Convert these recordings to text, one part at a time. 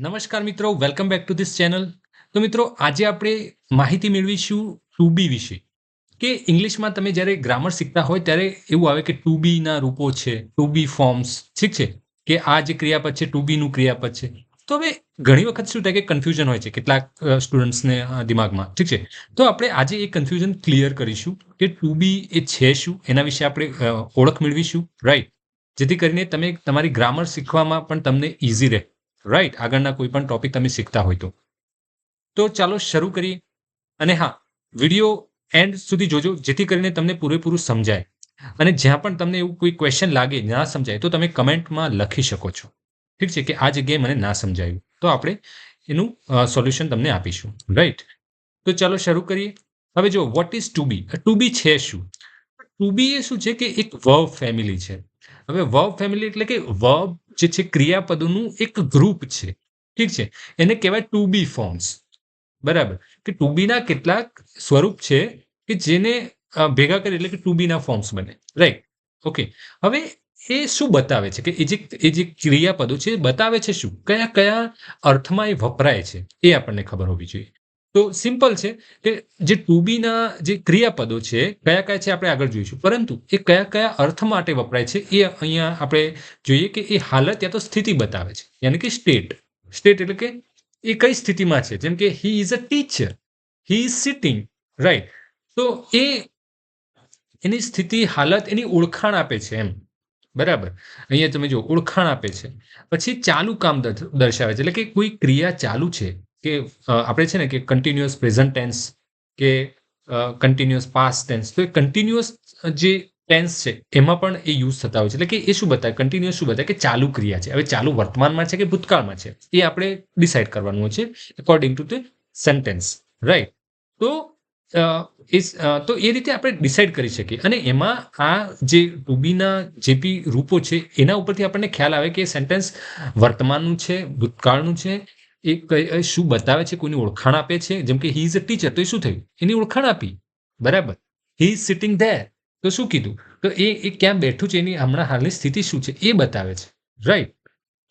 નમસ્કાર મિત્રો, welcome back to this channel. તો મિત્રો, આજે આપણે માહિતી મેળવીશું ટુ બી વિશે. કે ઇંગ્લિશમાં તમે જ્યારે ગ્રામર શીખતા હોય ત્યારે એવું આવે કે ટુ બી ના રૂપો છે, ટુ બી ફોર્મ્સ, ઠીક છે, કે આ જે ક્રિયાપદ છે ટુ બી નું ક્રિયાપદ છે. તો હવે ઘણી વખત શું થાય કે કન્ફ્યુઝન હોય છે કેટલાક સ્ટુડન્ટ્સને દિમાગમાં, ઠીક છે. તો આપણે આજે એ કન્ફ્યુઝન ક્લિયર કરીશું કે ટુ બી એ છે શું, એના વિશે આપણે ઓળખ મેળવીશું, રાઈટ, જેથી કરીને તમે તમારી ગ્રામર શીખવામાં પણ તમને ઇઝી રહે, રાઈટ, આગળના કોઈ પણ ટોપિક તમે શીખતા હોય તો ચાલો શરૂ કરીએ. અને હા, વિડીયો એન્ડ સુધી જોજો જેથી કરીને તમને પૂરેપૂરું સમજાય. અને જ્યાં પણ તમને એવું કોઈ ક્વેશ્ચન લાગે, ના સમજાય, તો તમે કમેન્ટમાં લખી શકો છો, ઠીક છે, કે આ જગ્યાએ મને ના સમજાયું, તો આપણે એનું સોલ્યુશન તમને આપીશું, રાઈટ. તો ચાલો શરૂ કરીએ. હવે જો what is to be, to be છે શું? ટુ બી એ શું છે કે એક વર્બ ફેમિલી છે. હવે વર્બ ફેમિલી એટલે કે વર્બ જે છે ક્રિયાપદોનું એક ગ્રુપ છે, ઠીક છે. એને કહેવાય ટુ બી ફોર્મ્સ, બરાબર. કે ટુ બી ના કેટલાક સ્વરૂપ છે કે જેને ભેગા કરી એટલે કે ટુ બી ના ફોર્મ્સ બને, રાઈટ. ઓકે. હવે એ શું બતાવે છે કે એ જે ક્રિયાપદો છે એ બતાવે છે શું, કયા કયા અર્થમાં એ વપરાય છે, એ આપણને ખબર હોવી જોઈએ. તો સિમ્પલ છે કે જે ટુ બી ના જે ક્રિયાપદો છે કયા કયા છે આપણે આગળ જોઈશું, પરંતુ એ કયા કયા અર્થ માટે વપરાય છે એ અહીંયા આપણે જોઈએ કે એ હાલત યા તો સ્થિતિ બતાવે છે, યાની કે સ્ટેટ. સ્ટેટ એટલે કે એ કઈ સ્થિતિમાં છે, જેમ કે he is a teacher, he is sitting, right. તો એ એની સ્થિતિ, હાલત, એની ઓળખાણ આપે છે એમ, બરાબર. અહીંયા તમે જો ઓળખાણ આપે છે. પછી ચાલુ કામ દર્શાવે છે, એટલે કે કોઈ ક્રિયા ચાલુ છે, કે આપણે છે ને કે કન્ટિન્યુઅસ પ્રેઝન્ટ ટેન્સ કે કન્ટિન્યુઅસ પાસ્ટ ટેન્સ, તો એ કન્ટિન્યુઅસ જે ટેન્સ છે એમાં પણ એ યુઝ થતા હોય છે. એટલે કે એ શું બતાવે, કન્ટિન્યુઅસ શું બતાવે કે ચાલુ ક્રિયા છે. હવે ચાલુ વર્તમાનમાં છે કે ભૂતકાળમાં છે એ આપણે ડિસાઇડ કરવાનું છે according to the sentence, right. તો તો એ રીતે આપણે ડિસાઇડ કરી શકીએ. અને એમાં આ જે ટુ બીના જે બી રૂપો છે એના ઉપરથી આપણને ખ્યાલ આવે કે સેન્ટેન્સ વર્તમાનનું છે, ભૂતકાળનું છે, એ શું બતાવે છે, કોઈની ઓળખાણ આપે છે. જેમ કે હી ઇઝ અ ટીચર, તો એ શું થયું, એની ઓળખાણ આપી, બરાબર. હી ઇઝ સિટિંગ ધેર, તો શું કીધું, તો એ ક્યાં બેઠું છે, એની હમણાં હાલની સ્થિતિ શું છે એ બતાવે છે, રાઈટ.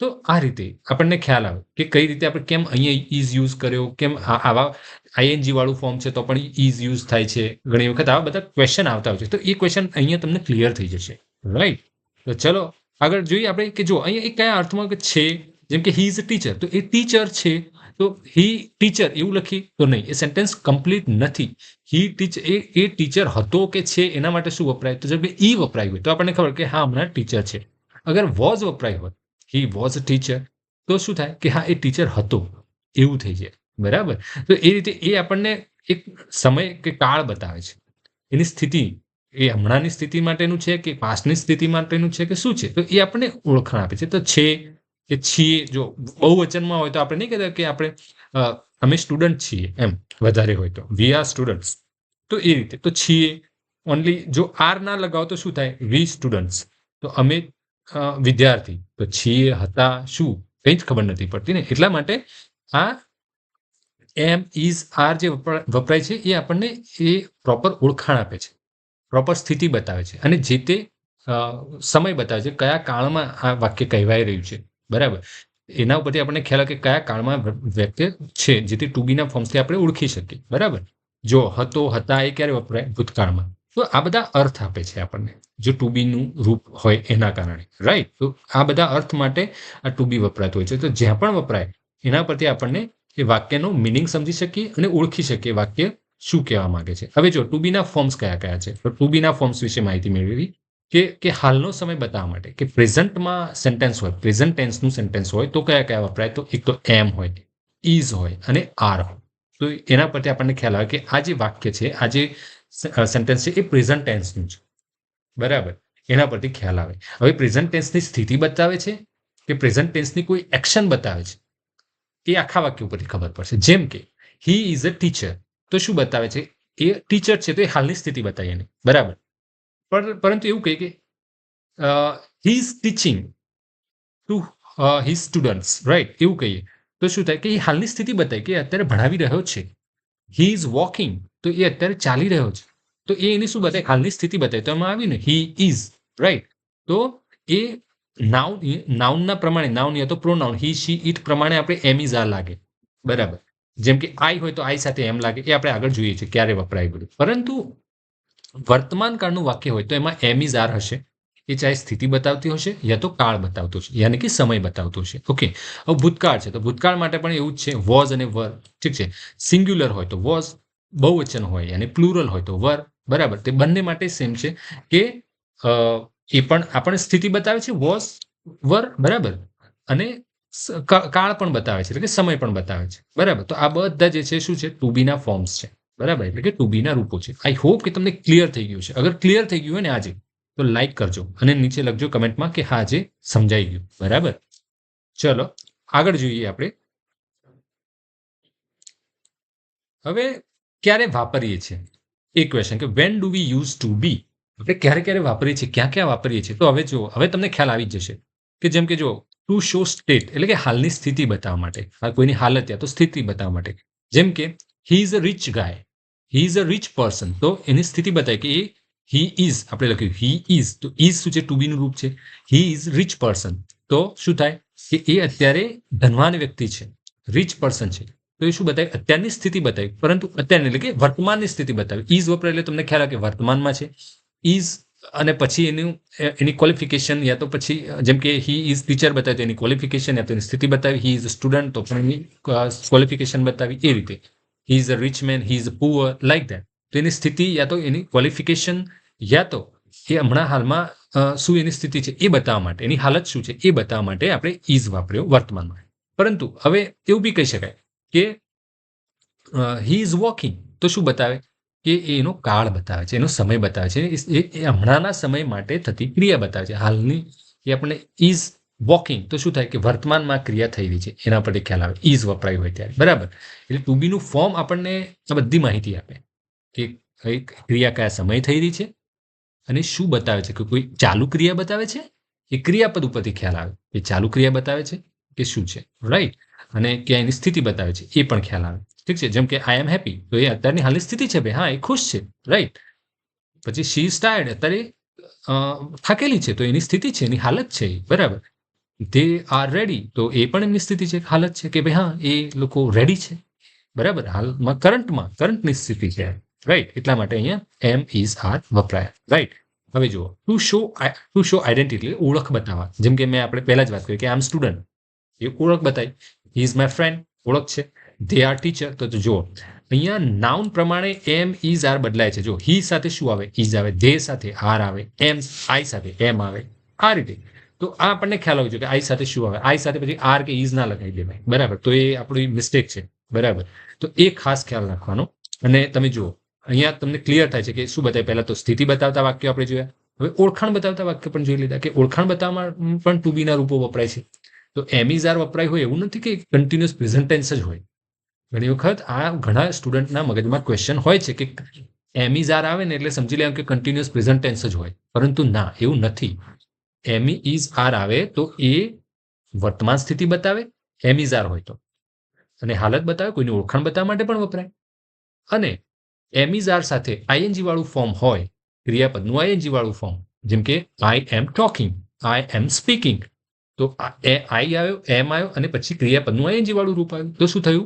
તો આ રીતે આપણને ખ્યાલ આવે કે કઈ રીતે આપણે કેમ અહીંયા ઇઝ યુઝ કર્યો, કેમ આવા આઈએનજી વાળું ફોર્મ છે તો પણ ઇઝ યુઝ થાય છે. ઘણી વખત આવા બધા ક્વેશ્ચન આવતા હોય છે, તો એ ક્વેશ્ચન અહીંયા તમને ક્લિયર થઈ જશે, રાઈટ. તો ચલો આગળ જોઈએ આપણે કે જો અહીંયા એ કયા અર્થમાં છે. જેમ કે હી ઇઝ અ ટીચર, તો એ ટીચર છે, તો હી ટીચર એવું લખી તો નહીં, એ સેન્ટેન્સ કમ્પ્લીટ નથી. હી ટીચર, એ ટીચર હતો કે છે એના માટે શું વપરાય, તો જેમ કે ઈ વપરાય હોય તો આપણને ખબર કે હા હમણાં ટીચર છે. અગર વોઝ વપરાય હોય, હી વોઝ અ ટીચર, તો શું થાય કે હા એ ટીચર હતો, એવું થઈ જાય, બરાબર. તો એ રીતે એ આપણને એક સમય કે કાળ બતાવે છે, એની સ્થિતિ, એ હમણાંની સ્થિતિ માટેનું છે કે પાસ્ટની સ્થિતિ માટેનું છે કે શું છે, તો એ આપણને ઓળખાણ આપે છે. તો છે કે છીએ, જો બહુવચનમાં હોય તો આપણે નહીં કહેતા કે આપણે અમે સ્ટુડન્ટ છીએ એમ, વધારે હોય તો વી આર સ્ટુડન્ટ્સ, તો એ રીતે. તો છીએ ઓનલી, જો આર ના લગાવો તો શું થાય, વી સ્ટુડન્ટ્સ, તો અમે વિદ્યાર્થી, તો છીએ, હતા, શું, કંઈ જ ખબર નથી પડતી ને. એટલા માટે આ એમ, ઇઝ, આર જે વપરાય છે એ આપણને એ પ્રોપર ઓળખાણ આપે છે, પ્રોપર સ્થિતિ બતાવે છે, અને જે તે સમય બતાવે છે, કયા કાળમાં આ વાક્ય કહેવાય રહ્યું છે, બરાબર. એના ઉપરથી આપણને ખ્યાલ આવે કે કયા કાળમાં વાક્ય છે, જેથી ટુ બીના ફોર્મ્સથી આપણે ઓળખી શકીએ, બરાબર. જો હતો, હતા એ ક્યારે વપરાય, ભૂતકાળમાં. તો આ બધા અર્થ આપે છે આપણને, જો ટુ બીનું રૂપ હોય એના કારણે, રાઈટ. તો આ બધા અર્થ માટે આ ટુ બી વપરાતું હોય છે. તો જ્યાં પણ વપરાય એના પરથી આપણને એ વાક્યનો મિનિંગ સમજી શકીએ અને ઓળખી શકીએ વાક્ય શું કહેવા માંગે છે. હવે જો ટુ બીના ફોર્મ્સ કયા કયા છે, તો ટુ બીના ફોર્મ્સ વિશે માહિતી મેળવી કે હાલનો સમય બતાવવા માટે કે પ્રેઝન્ટમાં સેન્ટેન્સ હોય, પ્રેઝન્ટ ટેન્સનું સેન્ટેન્સ હોય તો કયા કયા વપરાય, તો એક તો એમ હોય, ઇઝ હોય અને આર હોય. તો એના પરથી આપણને ખ્યાલ આવે કે આ જે વાક્ય છે, આ જે સેન્ટેન્સ છે એ પ્રેઝન્ટ ટેન્સનું છે, બરાબર. એના પરથી ખ્યાલ આવે. હવે પ્રેઝન્ટ ટેન્સની સ્થિતિ બતાવે છે કે પ્રેઝન્ટ ટેન્સની કોઈ એક્શન બતાવે છે, એ આખા વાક્ય ઉપરથી ખબર પડશે. જેમ કે હી ઇઝ અ ટીચર, તો શું બતાવે છે, એ ટીચર છે, તો એ હાલની સ્થિતિ બતાવી એને, બરાબર. પરંતુ એવું કહીએ કે he is teaching to his students, right, એવું કહીએ તો શું થાય કે એ હાલની સ્થિતિ બતાવી કે અત્યારે ભણાવી રહ્યો છે. હી ઇઝ વોકિંગ, તો એ અત્યારે ચાલી રહ્યો છે, તો એ એની શું બતાવે, હાલની સ્થિતિ બતાવે. તો એમાં આવ્યું ને હી ઇઝ, રાઈટ. તો એ નાઉનના પ્રમાણે નાઉન યા તો પ્રોનાઉન હી શી ઇટ પ્રમાણે આપણે એમ ઇઝ આર લાગે, બરાબર. જેમ કે આઈ હોય તો આઈ સાથે એમ લાગે, એ આપણે આગળ જોઈએ છીએ ક્યારે વપરાય બધું. પરંતુ વર્તમાન કાળનું વાક્ય હોય તો એમાં એમ ઇઝ આર હશે. એ ચાહે સ્થિતિ બતાવતી હશે યા તો કાળ બતાવતો હશે, યાની કે સમય બતાવતો હશે. ઓકે, હવે ભૂતકાળ છે તો ભૂતકાળ માટે પણ એવું જ છે, વોઝ અને વર. ઠીક છે, સિંગ્યુલર હોય તો વોઝ, બહુવચન હોય અને પ્લુરલ હોય તો વર, બરાબર. તે બંને માટે સેમ છે કે એ પણ આપણને સ્થિતિ બતાવે છે, વોઝ વર, બરાબર, અને કાળ પણ બતાવે છે, એટલે કે સમય પણ બતાવે છે, બરાબર. તો આ બધા જે છે શું છે, ટુ બી ના ફોર્મ્સ છે, બરાબર, એટલે કે ટુ બી ના રૂપો છે. આઈ હોપ કે તમને ક્લિયર થઈ ગયું છે. અગર ક્લિયર થઈ ગયું હોય ને આજે, તો લાઈક કરજો અને નીચે લખજો કમેન્ટમાં કે હા જે સમજાઈ ગયું, બરાબર. ચલો આગળ જોઈએ આપણે. હવે ક્યારે વાપરીએ છીએ એ ક્વેશ્ચન, કે when do we use to be, આપણે ક્યારે ક્યારે વાપરીએ છીએ, ક્યાં ક્યાં વાપરીએ છીએ. તો હવે જો, હવે તમને ખ્યાલ આવી જશે કે જેમ કે જો ટુ શો સ્ટેટ એટલે કે હાલની સ્થિતિ બતાવવા માટે, કોઈની હાલત યા તો સ્થિતિ બતાવવા માટે. જેમ કે he is a rich guys, he is a rich person, તો એની સ્થિતિ બતાવે કે એ હી ઇઝ, આપણે લખ્યું હી ઇઝ, તો ઇઝ શું છે, ટુ બી નું રૂપ છે. હી ઇઝ રિચ પર્સન, તો શું થાય કે એ અત્યારે ધનવાન વ્યક્તિ છે, રિચ પર્સન છે. તો એ શું બતાવે, અત્યારની સ્થિતિ બતાવી, પરંતુ અત્યારની એટલે કે વર્તમાનની સ્થિતિ બતાવી. ઇઝ વપરાય એટલે તમને ખ્યાલ આવે કે વર્તમાનમાં છે. ઇઝ અને પછી એની ક્વોલિફિકેશન યા તો પછી જેમ કે હી ઇઝ ટીચર બતાવી તો એની ક્વોલિફિકેશન યા તો એની સ્થિતિ બતાવી. હી ઇઝ સ્ટુડન્ટ તો પણ એની ક્વોલિફિકેશન બતાવી. એ રીતે he is a rich main, he is poor, like that. તો એની સ્થિતિ યા તો એની ક્વોલિફિકેશન યા તો એ હમણાં હાલમાં શું એની સ્થિતિ છે એ બતાવવા માટે, એની હાલત શું છે એ બતાવવા માટે આપણે ઇઝ વાપર્યો વર્તમાનમાં. પરંતુ હવે એવું બી કહી શકાય કે હી ઇઝ વોકિંગ, તો શું બતાવે કે એનો કાળ બતાવે છે, એનો સમય બતાવે છે, એ હમણાંના સમય માટે થતી ક્રિયા બતાવે છે. હાલની એ આપણે ઇઝ વોકિંગ તો શું થાય કે વર્તમાનમાં ક્રિયા થઈ રહી છે, એના પર ખ્યાલ આવે ઇઝ વપરાય હોય ત્યારે, બરાબર. એટલે ટુ બી નું ફોર્મ આપણને આ બધી માહિતી આપે કે ક્રિયા કયા સમય થઈ રહી છે અને શું બતાવે છે, કે કોઈ ચાલુ ક્રિયા બતાવે છે, એ ક્રિયાપદ ઉપરથી ખ્યાલ આવે એ ચાલુ ક્રિયા બતાવે છે કે શું છે, રાઈટ. અને ક્યાં એની સ્થિતિ બતાવે છે એ પણ ખ્યાલ આવે. ઠીક છે, જેમ કે આઈ એમ હેપી, તો એ અત્યારની હાલની સ્થિતિ છે ભાઈ, હા એ ખુશ છે, રાઈટ. પછી શી ઇઝ ટાયર્ડ, અત્યારે થાકેલી છે, તો એની સ્થિતિ છે, એની હાલત છે, બરાબર. દે આર રેડી, તો એ પણ એમની સ્થિતિ છે, હાલત છે કે ભાઈ હા એ લોકો રેડી છે, બરાબર. હાલમાં કરંટની સ્થિતિ છે, રાઈટ. એટલા માટે અહીંયા એમ ઇઝ આર વપરાય, રાઈટ. હવે જુઓ, ટુ શો આઈડેન્ટિટી, ઓળખ બતાવવા. જેમ કે મેં આપણે પહેલા જ વાત કરી કે આઈ એમ સ્ટુડન્ટ, એ ઓળખ બતાવી. હી ઇઝ માય ફ્રેન્ડ, ઓળખ છે. ધે આર ટીચર, તો જુઓ અહીંયા નાઉન પ્રમાણે એમ ઇઝ આર બદલાય છે. જો હી સાથે શું આવે, ઇઝ આવે. ધે સાથે આર આવે. એમ આઈ સાથે એમ આવે. આ રીતે તો આ આપણને ખ્યાલ આવવો જોઈએ કે આઈ સાથે શું આવે. આઈ સાથે પછી આર કે ઇઝ ના લગાવી દેવાય, બરાબર. તો એ આપણી મિસ્ટેક છે, બરાબર. તો એ ખાસ ખ્યાલ રાખવાનો. અને તમે જુઓ અહીંયા તમને ક્લિયર થાય છે કે શું બતાવે. પહેલા તો સ્થિતિ બતાવતા વાક્યો આપણે જોયા. હવે ઓળખાણ બતાવતા વાક્ય પણ જોઈ લીધા કે ઓળખાણ બતાવવામાં પણ ટુ બી ના રૂપો વપરાય છે. તો એમ ઇઝ આર વપરાય હોય એવું નથી કે કન્ટિન્યુઅસ પ્રેઝન્ટ ટેન્સ જ હોય. ઘણી વખત આ ઘણા સ્ટુડન્ટના મગજમાં ક્વેશ્ચન હોય છે કે એમ ઇઝ આર આવે ને એટલે સમજી લેવાનું કે કન્ટિન્યુઅસ પ્રેઝન્ટ ટેન્સ જ હોય, પરંતુ ના, એવું નથી. એમ ઇઝ આર આવે તો એ વર્તમાન સ્થિતિ બતાવે, એમ ઇઝ આર હોય તો, અને હાલત બતાવે, કોઈની ઓળખાણ બતાવવા માટે પણ વપરાય. અને એમ ઇઝ આર સાથે આઈએનજી વાળું ફોર્મ હોય, ક્રિયાપદનું આઈએનજી વાળું ફોર્મ, જેમ કે આઈ am talking, I M speaking, તો આઈ આવ્યો, એમ આવ્યો અને પછી ક્રિયાપદનું આઈએનજી વાળું રૂપ આવ્યું, તો શું થયું,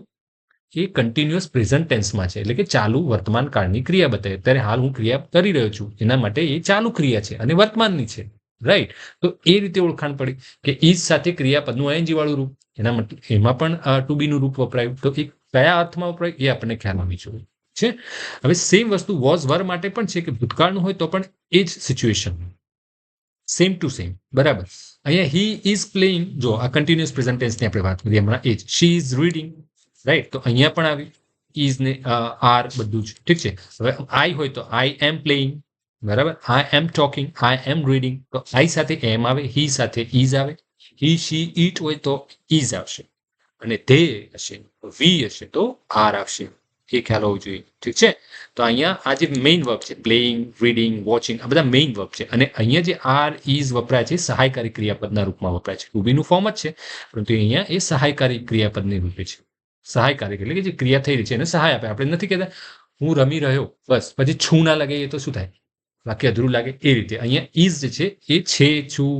એ કન્ટિન્યુઅસ પ્રેઝન્ટ ટેન્સમાં છે, એટલે કે ચાલુ વર્તમાન કાળની ક્રિયા બતાવે. અત્યારે હાલ હું ક્રિયા કરી રહ્યો છું, એના માટે એ ચાલુ ક્રિયા છે અને વર્તમાનની છે, રાઈટ. તો એ રીતે ઓળખાણ પડી કે ઇઝ સાથે ક્રિયાપદનું આઈએનજી વાળું રૂપ, એના માટે એમાં પણ ટુ બી નું રૂપ વપરાયું. તો એ કયા અર્થમાં વપરાય એ આપણને ખ્યાલ આવવી જોઈએ છે. હવે સેમ વસ્તુ વોઝ વર માટે પણ છે કે ભૂતકાળનું હોય તો પણ એ જ સિચ્યુએશન, સેમ ટુ સેમ, બરાબર. અહીંયા હી ઇઝ પ્લેઇંગ, જો આ કન્ટિન્યુઅસ પ્રેઝન્ટ ટેન્સની આપણે વાત કરીએ હમણાં, એ જ. She is reading, right. તો અહીંયા પણ આવી ઇઝ ને આર બધું જ ઠીક છે. હવે આઈ હોય તો આઈ એમ પ્લેઇંગ, બરાબર. આઈ am talking, I am reading, તો આઈ સાથે એમ આવે, હી સાથે ઇઝ આવે. હી શી ઇટ હોય તો ઇઝ આવશે, અને ધે હશે, વી હશે તો આર આવશે. એ ખ્યાલ હોવો જોઈએ, ઠીક છે. તો અહીંયા આ જે મેઇન વર્બ છે, પ્લેઇંગ, રીડિંગ, વોચિંગ, આ બધા મેઇન વર્બ છે. અને અહીંયા જે આર ઇઝ વપરાય છે સહાયકારી ક્રિયાપદના રૂપમાં વપરાય છે. ટુ બી નું ફોર્મ જ છે, પરંતુ અહીંયા એ સહાયકારી ક્રિયાપદની રૂપે છે. સહાયકારી એટલે કે જે ક્રિયા થઈ રહી છે એને સહાય આપે. આપણે નથી કહેતા હું રમી રહ્યો, બસ પછી છું ના લગાવીએ તો શું થાય, વાક્ય અધૂરું લાગે. એ રીતે અહીંયા ઇઝ જે છે એ છે, છું,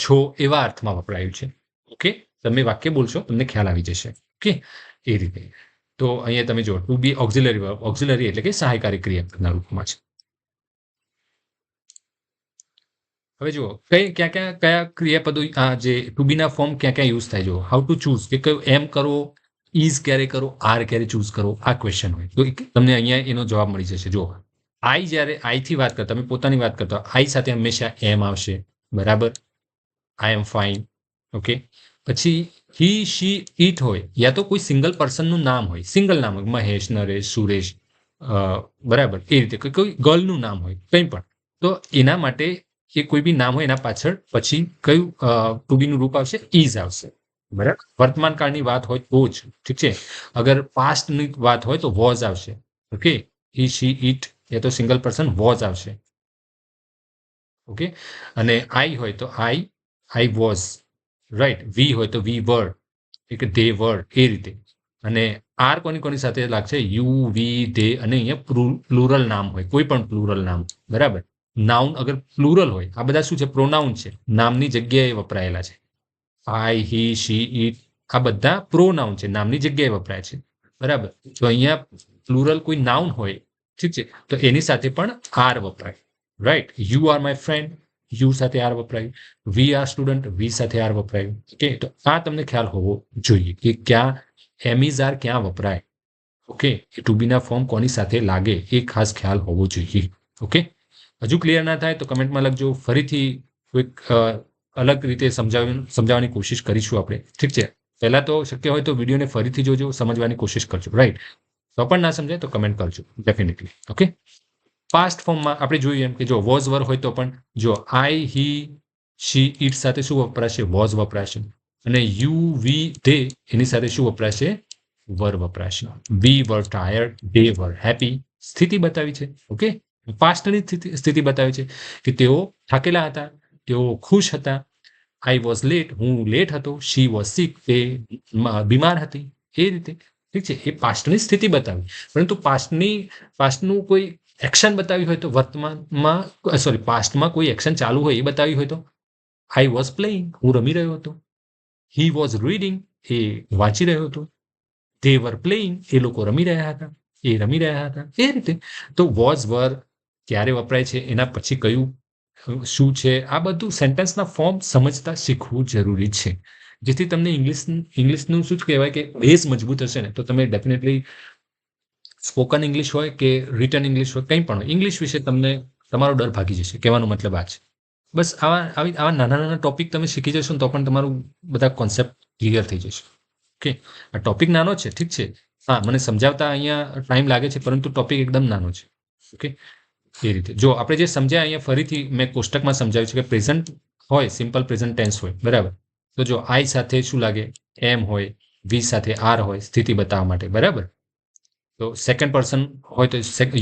છો એવા અર્થમાં વપરાયું છે. ઓકે, તમે વાક્ય બોલશો તમને ખ્યાલ આવી જશે. ઓકે, એ રીતે. તો અહીંયા તમે જો ટુ બી ઓક્ઝિલરી વર્બ, ઓક્ઝિલરી એટલે કે સહાયકારી ક્રિયાપદના રૂપમાં છે. હવે જુઓ કયા ક્રિયાપદો આ જે ટુ બી ના ફોર્મ ક્યાં યુઝ થાય. જો હાઉ ટુ ચૂઝ, કે કયું એમ કરો, ઇઝ ક્યારે કરો, આર ક્યારે ચૂઝ કરો, આ ક્વેશ્ચન હોય તો તમને અહીંયા એનો જવાબ મળી જશે. જો આઈ જ્યારે આઈથી વાત કરતા, તમે પોતાની વાત કરતા આઈ સાથે હંમેશા એમ આવશે. બરાબર, આઈ એમ ફાઇન. ઓકે, પછી હી શી ઇટ હોય, યા તો કોઈ સિંગલ પર્સનનું નામ હોય, સિંગલ નામ હોય, મહેશ, નરેશ, સુરેશ, બરાબર, એ રીતે કોઈ ગર્લનું નામ હોય કંઈ પણ, તો એના માટે કે કોઈ બી નામ હોય એના પાછળ પછી કયું ટુ બી નું રૂપ આવશે? ઇઝ આવશે. બરાબર, વર્તમાન કાળની વાત હોય તો જ, ઠીક છે. અગર પાસ્ટની વાત હોય તો વોઝ આવશે. ઓકે, હી શી ઇટ એ તો સિંગલ પર્સન વોઝ આવશે. ઓકે, અને આઈ હોય તો આઈ વોઝ, રાઈટ. વી હોય તો વી વર, કે ધે વર, એ રીતે. અને આર કોની સાથે લાગશે? યુ, વી, ધે, અને અહીંયા પ્લુરલ નામ હોય, કોઈ પણ પ્લુરલ નામ. બરાબર, નાઉન અગર પ્લુરલ હોય, આ બધા શું છે? પ્રોનાઉન છે, નામની જગ્યાએ વપરાયેલા છે. આઈ, હી, શી, ઇટ, આ બધા પ્રોનાઉન છે, નામની જગ્યાએ વપરાય છે. બરાબર, તો અહીંયા પ્લુરલ કોઈ નાઉન હોય, ઠીક છે, તો એની સાથે પણ આર વપરાય. Right, you are my friend, you સાથે આર વપરાય. વી આર સ્ટુડન્ટ, વી સાથે આર વપરાય. ઓકે, તો આ તમને ખ્યાલ હોવો જોઈએ કે ક્યાં એમિઝ આર ક્યાં વપરાય. ઓકે, એ ટુ બી ના ફોર્મ કોની સાથે લાગે એ ખાસ ખ્યાલ હોવો જોઈએ. ઓકે, હજુ ક્લિયર ના થાય તો કમેન્ટમાં લખજો. ફરીથી કોઈક અલગ રીતે સમજાવવાની કોશિશ કરીશું આપણે. ઠીક છે, પહેલા તો શક્ય હોય તો વિડીયોને ફરીથી જોજો, સમજવાની કોશિશ કરજો. રાઈટ, તો પણ ના સમજાય તો કમેન્ટ કરજો ડેફિનેટલી. ઓકે, પાસ્ટ ફોર્મમાં આપણે જોઈએ એમ કે જો વોઝ વર હોય તો પણ જો આઈ, હી, શી, ઇટ સાથે શું વપરાશે? વોઝ વપરાશે. અને યુ, વી, ધે એની સાથે શું વપરાશે? વર વપરાશે. વી વર ટાયર્ડ, ધે વર હેપી. સ્થિતિ બતાવી છે. ઓકે, પાસ્ટની સ્થિતિ બતાવી છે કે તેઓ થાકેલા હતા, તેઓ ખુશ હતા. આઈ વોઝ લેટ, હું લેટ હતો. શી વોઝ સિક, તે બીમાર હતી. એ રીતે, ઠીક છે, એ પાસ્ટની સ્થિતિ બતાવી. પરંતુ પાસ્ટનું કોઈ એક્શન બતાવી હોય તો વર્તમાનમાં, સોરી, પાસ્ટમાં કોઈ એક્શન ચાલુ હોય એ બતાવી હોય તો આઈ વોઝ પ્લેઇંગ, હું રમી રહ્યો હતો. હી વોઝ રીડિંગ, એ વાંચી રહ્યો હતો. ધે વર પ્લેઇંગ, એ લોકો રમી રહ્યા હતા, એ રમી રહ્યા હતા. એ રીતે તો વોઝ વર ક્યારે વપરાય છે, એના પછી કયું શું છે, આ બધું સેન્ટેન્સના ફોર્મ સમજતા શીખવું જરૂરી છે, જેથી તમને ઇંગ્લિશનું શું કહેવાય કે બેઝ મજબૂત હશે ને તો તમે ડેફિનેટલી સ્પોકન ઇંગ્લિશ હોય કે રિટન ઇંગ્લિશ હોય, કંઈ પણ હોય, ઇંગ્લિશ વિશે તમને તમારો ડર ભાગી જશે. કહેવાનો મતલબ આ છે. બસ આવા નાના ટોપિક તમે શીખી જશો ને તો પણ તમારું બધા કોન્સેપ્ટ ક્લિયર થઈ જશે. ઓકે, આ ટોપિક નાનો છે, ઠીક છે. હા, મને સમજાવતા અહીંયા ટાઈમ લાગે છે, પરંતુ ટોપિક એકદમ નાનો છે. ઓકે, એ રીતે જો આપણે જે સમજ્યા અહીંયા ફરીથી મેં કોષ્ટકમાં સમજાવ્યું છે કે પ્રેઝન્ટ હોય, સિમ્પલ પ્રેઝન્ટ ટેન્સ હોય. બરાબર, તો જો આઈ સાથે શું લાગે? એમ હોય. વી સાથે આર હોય, સ્થિતિ બતાવવા માટે. બરાબર, તો સેકન્ડ પર્સન હોય તો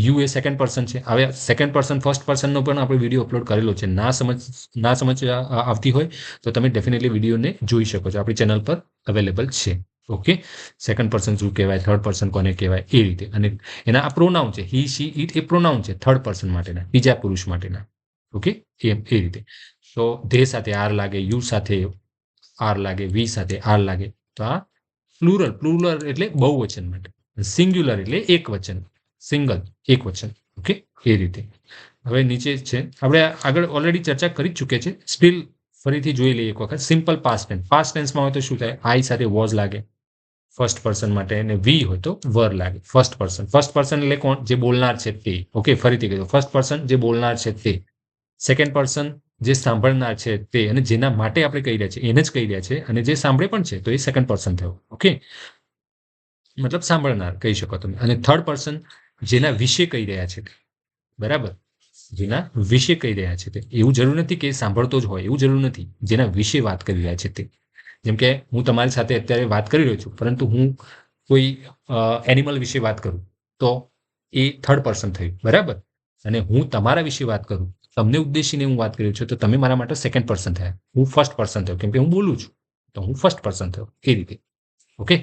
યુ એ સેકન્ડ પર્સન છે. હવે સેકન્ડ પર્સન ફર્સ્ટ પર્સનનો પણ આપણે વિડીયો અપલોડ કરેલો છે. ના સમજ આવતી હોય તો તમે ડેફિનેટલી વિડીયોને જોઈ શકો છો, આપણી ચેનલ પર અવેલેબલ છે. ઓકે, સેકન્ડ પર્સન શું કહેવાય, થર્ડ પર્સન કોને કહેવાય, એ રીતે. અને એના આ પ્રોનાઉન છે, હી, શી, ઇટ, એ પ્રોનાઉન છે થર્ડ પર્સન માટેના, બીજા પુરુષ માટેના. ઓકે, એ રીતે. તો ધે સાથે આર લાગે, યુ સાથે આર લાગે, વી સાથે આર લાગે, તો આ પ્લુરલ એટલે બહુવચન માટે. સિંગ્યુલર એટલે એક વચન, સિંગલ એક વચન. ઓકે, એ રીતે. હવે નીચે છે, આપણે આગળ ઓલરેડી ચર્ચા કરી ચૂક્યા છે. સ્ટીલ ફરીથી જોઈ લઈએ એક વખત. Simple past tense. પાસ્ટ ટેન્સમાં હોય તો શું થાય? આઈ સાથે વોઝ લાગે ફર્સ્ટ પર્સન માટે, અને વી હોય તો વર લાગે ફર્સ્ટ પર્સન. ફર્સ્ટ પર્સન એટલે કોણ? જે બોલનાર છે તે. ઓકે, ફરીથી કહ્યું, ફર્સ્ટ પર્સન જે બોલનાર છે તે. સેકન્ડ પર્સન જે સાંભળનાર છે તે, અને જેના માટે આપણે કહી રહ્યા છીએ એને જ કહી રહ્યા છે, અને જે સાંભળે પણ છે તો એ સેકન્ડ પર્સન થયો. ઓકે, મતલબ સાંભળનાર કહી શકો તમે. અને થર્ડ પર્સન જેના વિશે કહી રહ્યા છે તે. બરાબર, જેના વિશે કહી રહ્યા છે તે. એવું જરૂર નથી કે સાંભળતો જ હોય, એવું જરૂર નથી. જેના વિશે વાત કરી રહ્યા છે તે. જેમ કે હું તમારી સાથે અત્યારે વાત કરી રહ્યો છું, પરંતુ હું કોઈ એનિમલ વિશે વાત કરું તો એ થર્ડ પર્સન થયું. બરાબર, અને હું તમારા વિશે વાત કરું, તમને ઉદ્દેશીને હું વાત કરી રહ્યો છું, તો તમે મારા માટે સેકન્ડ પર્સન થયા. હું ફર્સ્ટ પર્સન થયો કેમ કે હું બોલું છું, તો હું ફર્સ્ટ પર્સન થયો. એ રીતે. ઓકે,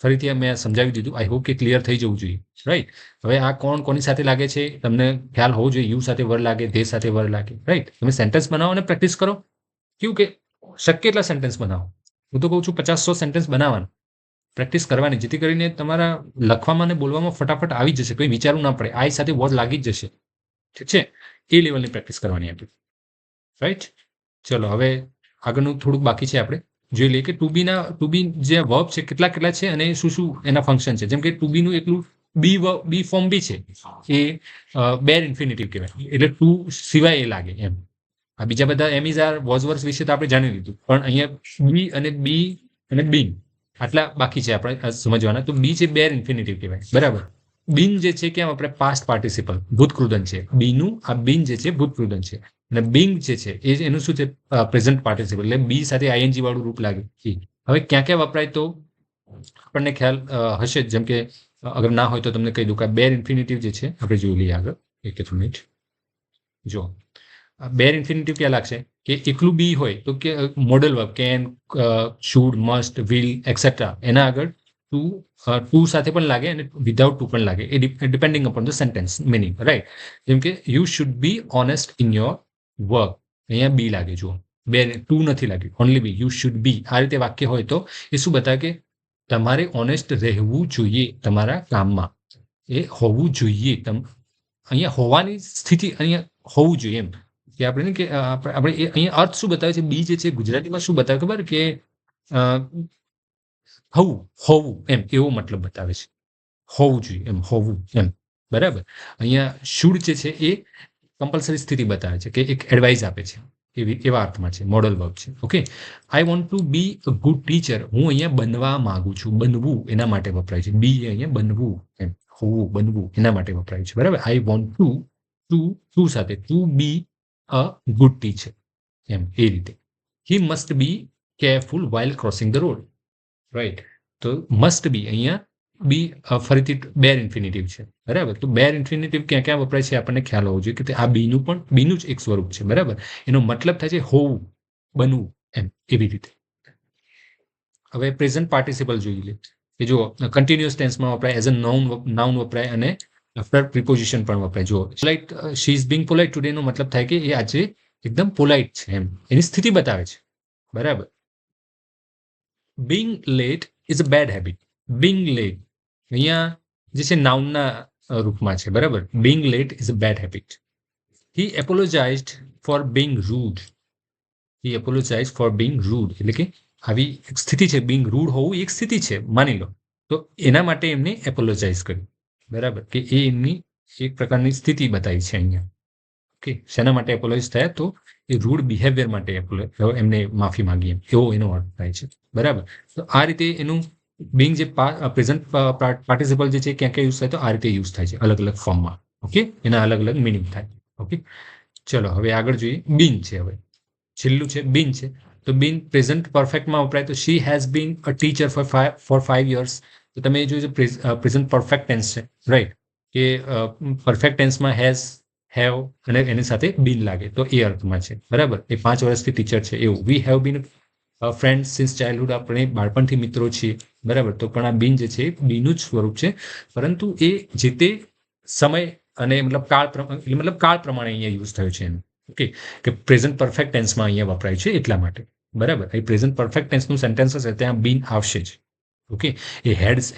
ફરીથી મેં સમજાવી દીધું. આઈ હોપ કે ક્લિયર થઈ જવું જોઈએ. રાઈટ, હવે આ કોની સાથે લાગે છે તમને ખ્યાલ હોવો જોઈએ. યુ સાથે વર લાગે, ધે સાથે વર લાગે. રાઈટ, તમે સેન્ટેન્સ બનાવો અને પ્રેક્ટિસ કરો. કેવું કે શક્ય એટલા સેન્ટેન્સ બનાવો. હું તો કહું છું 50-100 સેન્ટેન્સ બનાવવાના, પ્રેક્ટિસ કરવાની, જેથી કરીને તમારા લખવામાં અને બોલવામાં ફટાફટ આવી જશે, કોઈ વિચારવું ના પડે, આઈ સાથે વોઝ લાગી જ જશે. ઠીક છે, એ લેવલની પ્રેક્ટિસ કરવાની આપણે. રાઈટ, ચલો હવે આગળનું થોડુંક બાકી છે, આપણે જોઈ લઈએ કે ટુ બી જે વર્બ છે કેટલા છે અને શું શું એના ફંક્શન છે. જેમ કે ટુ બીનું એકલું બી ફોર્મ બી છે, એ બેર ઇન્ફિનિટિવ કહેવાય, એટલે ટુ સિવાય એ લાગે એમ. આ બીજા બધા એમિઝ આર વોઝવર્સ વિશે તો આપણે જાણી લીધું, પણ અહીંયા બી અને બીન આટલા બાકી છે આપણે સમજવાના. તો બી છે બેર ઇન્ફિનિટિવ કહેવાય, બરાબર. બીન જે છે કેમ આપણે પાસ્ટ પાર્ટિસિપલ ભૂતકૃદન છે, બીનું આ બીન જે છે ભૂતકૃદન છે, અને બિંગ જે છે એ એનું શું છે પ્રેઝન્ટ પાર્ટિસિપલ, એટલે બી સાથે આઈએનજી વાળું રૂપ લાગે. હવે ક્યાં ક્યાં વપરાય તો આપણને ખ્યાલ હશે જ, જેમ કે અગર ના હોય તો તમને કહી દઉં કે બેર ઇન્ફિનિટિવ જે છે આપણે જોઈ લઈએ આગળ. એક મિનિટ, જો બેર ઇન્ફિનિટિવ ક્યાં લાગશે કે એકલું બી હોય તો કે model verb can, should, must, will et cetera, એના આગળ ટુ સાથે પણ લાગે અને વિધાઉટ ટુ પણ લાગે, એ depending upon the sentence meaning, right. જેમ કે you should be honest in your work, અહીંયા બી લાગે, જુઓ બે ટુ નથી લાગ્યું, only be, you should be. આ રીતે વાક્ય હોય તો એ શું બતાવે કે તમારે ઓનેસ્ટ રહેવું જોઈએ તમારા કામમાં, એ હોવું જોઈએ. અહીંયા હોવાની સ્થિતિ અહીંયા હોવું જોઈએ એમ કે આપણે કે આપણે અહીંયા અર્થ શું બતાવે છે, બી જે છે ગુજરાતીમાં શું બતાવે ખબર કે હોવું એમ, એવો મતલબ બતાવે છે, હોવું જોઈએ એમ, હોવું એમ, બરાબર. અહીંયા શુડ જે છે એ કમ્પલસરી સ્થિતિ બતાવે છે કે એક એડવાઇસ આપે છે, એવા અર્થમાં છે, મોડલ વર્બ છે. Okay, I want to be a good teacher, હું અહીંયા બનવા માંગુ છું, બનવું એના માટે વપરાય છે. બી અહીંયા બનવું એમ, હોવું, બનવું એના માટે વપરાય છે, બરાબર. આઈ વોન્ટ ટુ સાથે to be a good teacher એમ, એ રીતે. He must be careful while crossing the road, right. તો મસ્ટ બી અહીંયા બી ફરીથી બેર ઇન્ફિનિટિવ છે, બરાબર. તો બેર ઇન્ફિનિટિવ ક્યાં ક્યાં વપરાય છે આપણને ખ્યાલ હોવો જોઈએ કે આ બીનું જ એક સ્વરૂપ છે, બરાબર. એનો મતલબ થાય છે હોવું, બનવું એમ, એવી રીતે. હવે પ્રેઝન્ટ પાર્ટિસિપલ જોઈ લે કે જો કન્ટિન્યુઅસ ટેન્સમાં વપરાય, એઝ અ નાઉન વપરાય અને આફ્ટર પ્રિપોઝિશન પણ વપરાય. જો polite, she is being polite today નો મતલબ થાય કે એ આજે એકદમ પોલાઇટ છે એમ, એની સ્થિતિ બતાવે છે, બરાબર. Being late is a bad habit, being late અહીંયા જે છે નાઉનના રૂપમાં છે, બરાબર. Being late is a bad habit. He apologized for being rude, he apologize for being rude, એટલે કે આવી એક સ્થિતિ છે, બિંગ રૂડ હોવું એક સ્થિતિ છે માની લો, તો એના માટે એમને એપોલોજાઇઝ કર્યું, બરાબર, કે એ એમની એક પ્રકારની સ્થિતિ બતાવી છે અહીંયા. ઓકે, શેના માટે એપોલોજાઇઝ થયા તો એ રૂડ બિહેવિયર માટે એમને માફી માંગી એમ, એવો એનો અર્થ થાય છે, બરાબર. તો આ રીતે એનું બિંગ જે પ્રેઝન્ટ પાર્ટિસિપલ જે છે ક્યાં ક્યાં યુઝ થાય તો આ રીતે યુઝ થાય છે, અલગ અલગ ફોર્મમાં. ઓકે, એના અલગ અલગ મિનિંગ થાય. ઓકે, ચલો હવે આગળ જોઈએ. બીન છે, હવે છેલ્લું છે બીન છે. તો બીન પ્રેઝન્ટ પરફેક્ટમાં વપરાય તો she has been a teacher for 5 years. તો તમે જોયું પ્રેઝન્ટ પરફેક્ટ ટેન્સ છે, રાઈટ, કે પરફેક્ટ ટેન્સમાં હેવ અને એની સાથે બીન લાગે તો એ અર્થમાં છે, બરાબર. એ 5 વર્ષથી ટીચર છે એવું. We have been friend since childhood, આપણે બાળપણથી મિત્રો છીએ, બરાબર. તો પણ આ બીન જે છે બીનું જ સ્વરૂપ છે, પરંતુ એ જે તે સમય અને મતલબ કાળ પ્રમાણે અહીંયા યુઝ થયો છે એમ. ઓકે, કે પ્રેઝન્ટ પરફેક્ટ ટેન્સમાં અહીંયા વપરાય છે એટલા માટે, બરાબર. એ પ્રેઝન્ટ પરફેક્ટ ટેન્સનું સેન્ટેન્સ હશે ત્યાં બીન આવશે જ. ઓકે, એ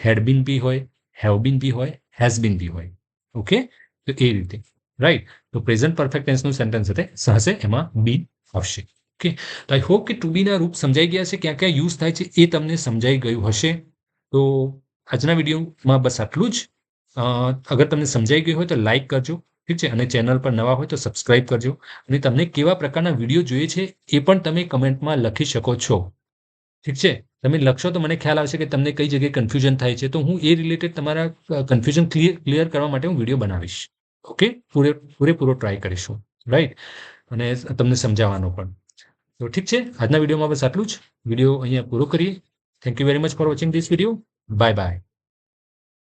હેડ બીન બી હોય, હેવ બીન બી હોય, હેઝ બીન બી હોય. ઓકે, તો એ રીતે, રાઈટ. તો પ્રેઝન્ટ પરફેક્ટ ટેન્સનું સેન્ટેન્સ હશે એમાં બીન આવશે. ઓકે, તો આઈ હોપ કે ટુ બીના રૂપ સમજાઈ ગયા છે, ક્યાં ક્યાં યુઝ થાય છે એ તમને સમજાઈ ગયું હશે. તો આજના વિડીયોમાં બસ આટલું જ. અગર તમને સમજાઈ ગયું હોય તો લાઈક કરજો, ઠીક છે, અને ચેનલ પર નવા હોય તો સબસ્ક્રાઇબ કરજો. અને તમને કેવા પ્રકારના વિડીયો જોઈએ છે એ પણ તમે કમેન્ટમાં લખી શકો છો, ઠીક છે. તમે લખશો તો મને ખ્યાલ આવશે કે તમને કઈ જગ્યાએ કન્ફ્યુઝન થાય છે, તો હું એ રિલેટેડ તમારા કન્ફ્યુઝન ક્લિયર કરવા માટે હું વિડીયો બનાવીશ. ઓકે, પૂરેપૂરો ટ્રાય કરીશું, રાઈટ, અને તમને સમજાવવાનો પણ. તો ઠીક છે, આજના વિડીયોમાં બસ આટલું જ. વિડીયો અહીંયા પૂરો કરીએ. Thank you very much for watching this video. Bye bye.